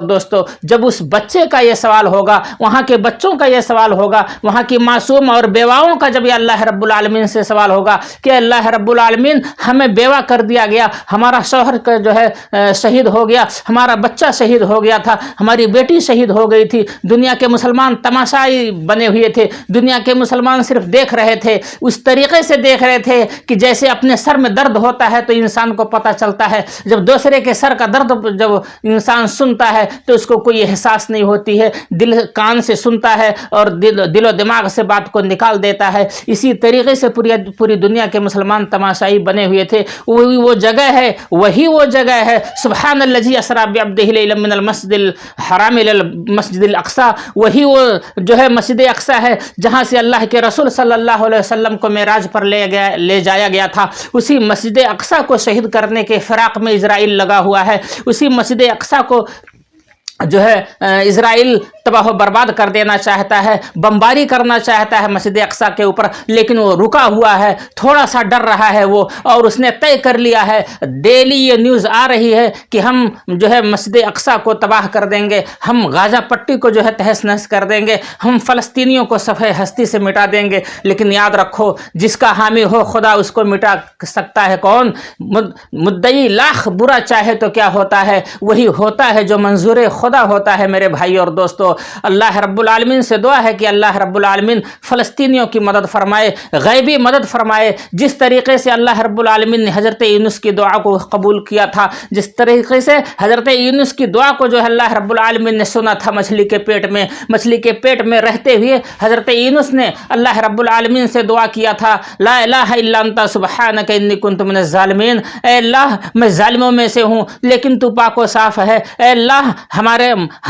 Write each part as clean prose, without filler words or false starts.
دوستو جب اس بچے کا یہ سوال ہوگا، وہاں کے بچوں کا یہ سوال ہوگا، وہاں کی معصوم اور بیواؤں کا جب یہ اللہ رب العالمین سے سوال ہوگا کہ اللہ رب العالمین ہمیں بیوہ کر دیا گیا، ہمارا شوہر کا جو ہے شہید ہو گیا، ہمارا بچہ شہید ہو گیا تھا، ہماری بیٹی شہید ہو گئی تھی، دنیا کے مسلمان تماشائی بنے ہوئے تھے، دنیا کے مسلمان صرف دیکھ رہے تھے، اس طریقے سے دیکھ رہے تھے کہ جیسے اپنے سر میں درد ہوتا ہے تو انسان کو پتہ چلتا ہے، جب دوسرے کے سر کا درد جب انسان سنتا ہے تو اس کو کوئی احساس نہیں ہوتی ہے، دل کان سے سنتا ہے اور دل و دماغ سے بات کو نکال دیتا ہے۔ اسی طریقے سے پوری دنیا کے مسلمان تماشائی بنے ہوئے تھے۔ وہی وہ جگہ ہے سبحان الذی اسری بعبدہ لیلا من المسجد الحرام الی المسجد الاقصی، وہی وہ جو ہے مسجد اقصی ہے جہاں سے اللہ کے رسول صلی اللہ علیہ وسلم کو معراج پر لے جایا گیا تھا۔ اسی مسجد اقصی کو شہید کرنے کے فراق میں اسرائیل لگا ہوا ہے، اسی مسجد اقصی کو جو ہے اسرائیل تباہ و برباد کر دینا چاہتا ہے، بمباری کرنا چاہتا ہے مسجد اقصی کے اوپر، لیکن وہ رکا ہوا ہے، تھوڑا سا ڈر رہا ہے وہ، اور اس نے طے کر لیا ہے، ڈیلی یہ نیوز آ رہی ہے کہ ہم جو ہے مسجد اقصی کو تباہ کر دیں گے، ہم غازہ پٹی کو جو ہے تہس نہس کر دیں گے، ہم فلسطینیوں کو صفحہ ہستی سے مٹا دیں گے۔ لیکن یاد رکھو جس کا حامی ہو خدا اس کو مٹا سکتا ہے کون؟ مدعی لاکھ برا چاہے تو کیا ہوتا ہے؟ وہی ہوتا ہے جو منظور خدا ہوتا ہے۔ میرے بھائی اور دوستو، اللہ رب العالمین سے دعا ہے کہ اللہ رب العالمین فلسطینیوں کی مدد فرمائے، غیبی مدد فرمائے، جس طریقے سے اللہ رب العالمین نے حضرت یونس کی دعا کو قبول کیا تھا، جس طریقے سے حضرت یونس کی دعا کو جو ہے اللہ رب العالمین نے سنا تھا مچھلی کے پیٹ میں رہتے ہوئے حضرت یونس نے اللہ رب العالمین سے دعا کیا تھا، لا الہ الا انت سبحانک انی کنت من الظالمین، اے اللہ میں ظالموں میں سے ہوں لیکن تو پاک و صاف ہے، اے اللہ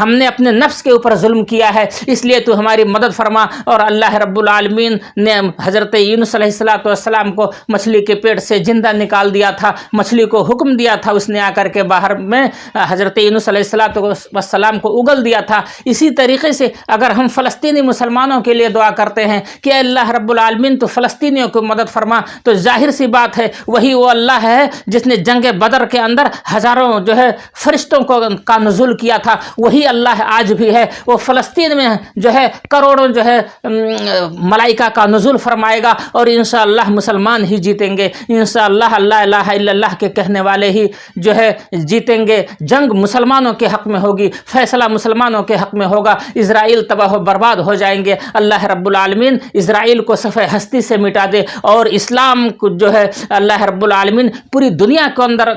ہم نے اپنے نفس کے اوپر ظلم کیا ہے، اس لیے تو ہماری مدد فرما۔ اور اللہ رب العالمین نے حضرت یونس علیہ السلام کو مچھلی کے پیٹ سے زندہ نکال دیا تھا، مچھلی کو حکم دیا تھا، اس نے آ کر کے باہر میں حضرت یونس علیہ السلام کو اگل دیا تھا۔ اسی طریقے سے اگر ہم فلسطینی مسلمانوں کے لیے دعا کرتے ہیں کہ اے اللہ رب العالمین تو فلسطینیوں کو مدد فرما، تو ظاہر سی بات ہے وہی وہ اللہ ہے جس نے جنگ بدر کے اندر ہزاروں جو ہے فرشتوں کا نزول کیا تھا، وہی اللہ آج بھی ہے، وہ فلسطین میں جو ہے کروڑوں جو ہے ملائکہ کا نزول فرمائے گا، اور انشاءاللہ مسلمان ہی جیتیں گے، انشاءاللہ لا الہ الا اللہ کے کہنے والے ہی جو ہے جیتیں گے، جنگ مسلمانوں کے حق میں ہوگی، فیصلہ مسلمانوں کے حق میں ہوگا، اسرائیل تباہ و برباد ہو جائیں گے۔ اللہ رب العالمین اسرائیل کو صفحہ ہستی سے مٹا دے اور اسلام کو جو ہے اللہ رب العالمین پوری دنیا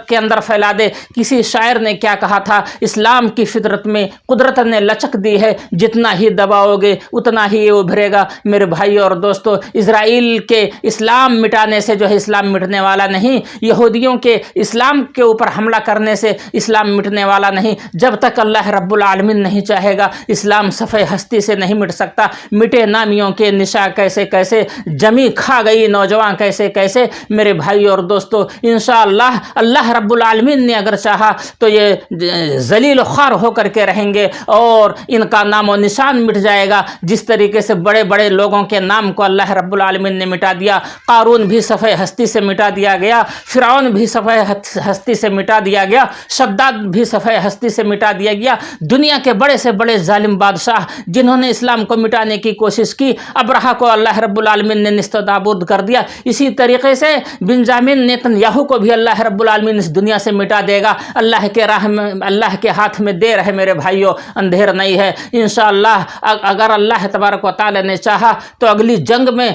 کے اندر پھیلا دے۔ کسی شاعر نے کیا کہا تھا؟ اسلام کی فطرت میں قدرت نے لچک دی ہے، جتنا ہی دباؤ گے اتنا ہی یہ ابھرے گا۔ میرے بھائی اور دوستو، اسرائیل کے اسلام مٹانے سے جو ہے اسلام مٹنے والا نہیں، یہودیوں کے اسلام کے اوپر حملہ کرنے سے اسلام مٹنے والا نہیں۔ جب تک اللہ رب العالمین نہیں چاہے گا اسلام صفحہ ہستی سے نہیں مٹ سکتا۔ مٹے نامیوں کے نشا کیسے کیسے، جمی کھا گئی نوجوان کیسے کیسے۔ میرے بھائی اور دوستو، انشاءاللہ اللہ رب العالمین نے اگر چاہا تو یہ ذلیل و خوار ہو کر کے رہیں گے اور ان کا نام و نشان مٹ جائے گا، جس طریقے سے بڑے بڑے لوگوں کے نام کو اللہ رب العالمین نے مٹا دیا۔ قارون بھی صفحہ ہستی سے مٹا دیا گیا، فرعون بھی صفحہ ہستی سے مٹا دیا گیا، شداد بھی صفحہ ہستی سے مٹا دیا گیا۔ دنیا کے بڑے سے بڑے ظالم بادشاہ جنہوں نے اسلام کو مٹانے کی کوشش کی، ابرہہ کو اللہ رب العالمین نے نیست و نابود کر دیا۔ اسی طریقے سے بنجامن نیتن یاہو کو بھی اللہ رب العالمین اس دنیا سے مٹا دے گا۔ اللہ کے راہ میں، اللہ کے ہاتھ میں دیر ہے میرے بھائیوں، اندھیر نہیں ہے۔ انشاءاللہ اگر اللہ تبارک و تعالی نے چاہا تو اگلی جنگ میں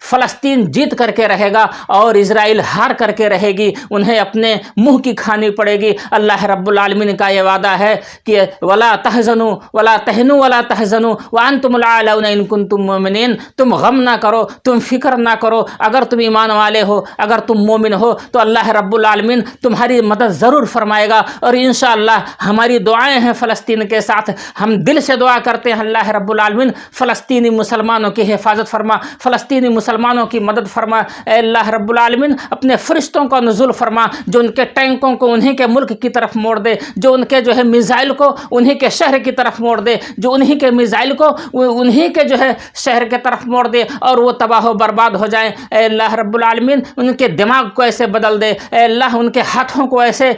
فلسطین جیت کر کے رہے گا اور اسرائیل ہار کر کے رہے گی، انہیں اپنے منہ کی کھانی پڑے گی۔ اللہ رب العالمین کا یہ وعدہ ہے کہ ولا تحزنوا ولا تهنوا ولا تحزنوا وانتم الاعلون ان کنتم مؤمنین، تم غم نہ کرو، تم فکر نہ کرو، اگر تم ایمان والے ہو، اگر تم مومن ہو تو اللہ رب العالمین تمہاری مدد ضرور فرمائے گا۔ اور انشاءاللہ ہماری دعائیں ہیں فلسطین کے ساتھ، ہم دل سے دعا کرتے ہیں اللہ رب العالمین فلسطینی مسلمانوں کی حفاظت فرما، فلسطینی مسلمانوں کی مدد فرما۔ اے اللہ رب العالمین اپنے فرشتوں کا نزول فرما، جو ان کے ٹینکوں کو انہی کے ملک کی طرف موڑ دے، جو ان کے جو ہے میزائل کو انہی کے شہر کی طرف موڑ دے، جو انہی کے میزائل کو انہی کے جو ہے شہر کے طرف موڑ دے اور وہ تباہ و برباد ہو جائیں۔ اے اللہ رب العالمین ان کے دماغ کو ایسے بدل دے، اے اللہ ان کے ہاتھوں کو ایسے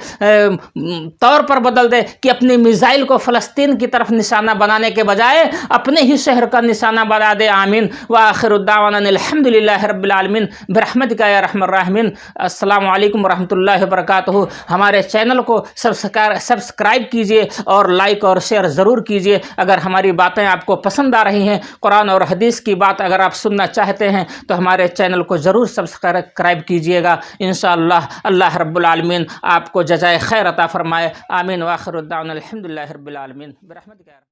طور پر بدل دے کہ اپنی میزائل کو فلسطین کی طرف نشانہ بنانے کے بجائے اپنے ہی شہر کا نشانہ بنا دے. آمین. وآخر الدعوانا الحمدللہ رب العالمین برحمتک یا ارحم الراحمین. السلام علیکم ورحمۃ اللہ وبرکاتہ. ہمارے چینل کو سبسکرائب کیجئے اور لائک اور شیئر ضرور کیجئے. اگر ہماری باتیں آپ کو پسند آ رہی ہیں، قرآن اور حدیث کی بات اگر آپ سننا چاہتے ہیں تو ہمارے چینل کو ضرور سبسکرائب کیجئے گا. انشاءاللہ اللہ رب العالمین آپ کو جزائے خیر عطا فرمائے. آمین. وآخر الدعوانا الحمدللہ رب العالمین برحمتک.